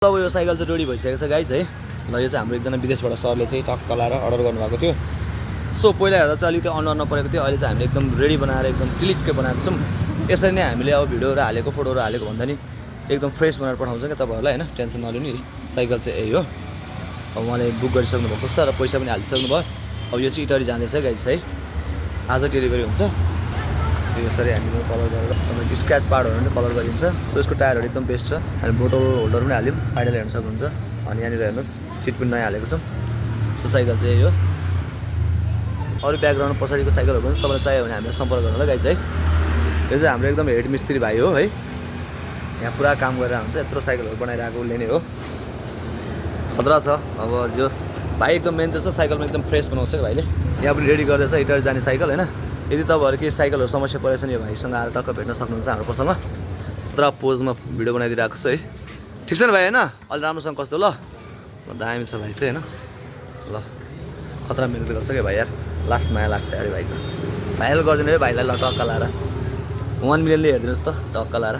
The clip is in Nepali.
अब यो साइकल चाहिँ रेडी भइसकेको छ गाइस है। ल यो चाहिँ हाम्रो एकजना विदेशबाट सरले चाहिँ टक्क लाएर अर्डर गर्नुभएको थियो। सो पहिला हेर्दा चाहिँ अलिकति अनुहार नपरेको थियो, अहिले चाहिँ हामीले एकदम रेडी बनाएर एकदम क्लिक्कै बनाएको छौँ। यसरी नै हामीले अब भिडियोहरू हालेको फोटोहरू हालेको भन्दा नि एकदम फ्रेस बनाएर पठाउँछ क्या तपाईँहरूलाई होइन, टेन्सन नलिनु नि। साइकल चाहिँ यही हो। अब उहाँले बुक गरिसक्नु भएको छ र पैसा पनि हालिसक्नु भयो। अब यो चाहिँ इटरी जाँदैछ गाइस है, आज डेलिभरी हुन्छ। यसरी हामीले कलर गरेर तपाईँको स्क्रैच पार्टहरू पनि कलर गरिन्छ। सो यसको टायरहरू एकदम बेस्ट छ। हामी बोतल होल्डर पनि हाल्यौँ, आइडल हेर्न सक्नुहुन्छ। अनि यहाँनिर हेर्नुहोस् सिट पनि नयाँ हालेको छौँ। सो साइकल चाहिँ यही हो। अरू ब्याकग्राउन्ड पछाडिको साइकलहरू पनि तपाईँलाई चाहियो भने हामीलाई सम्पर्क गर्नु होला गाइस है। यो चाहिँ हाम्रो एकदम हेड मिस्त्री भाइ हो है, यहाँ पुरा काम गरेर हुन्छ। यत्रो साइकलहरू बनाइरहेको उसले नै हो, खतरा छ। अब जोस् भाइ एकदम मेन त छ, साइकलमा एकदम फ्रेस बनाउँछ क्या भाइले। यहाँ पनि रेडी गर्दैछ इटरी जाने साइकल होइन। यदि तपाईँहरू केही साइकलहरू समस्या परेछ नि, यो भाइसँग आएर टक्क भेट्न सक्नुहुन्छ हाम्रो पसलमा। तर पोजमा भिडियो बनाइदिइरहेको छु है, ठिक छ नि भाइ होइन? अलि राम्रोसँग कस्तो ल दामी छ भाइ चाहिँ होइन। ल खतरा मिहिनेत गर्छ क्या भाइ यार, लास्ट माया लाग्छ यार भाइको। भाइले गरिदिनु है भाइलाई ल टक्क लाएर 1 मिलियनले हेरिदिनुहोस् त टक्क लाएर।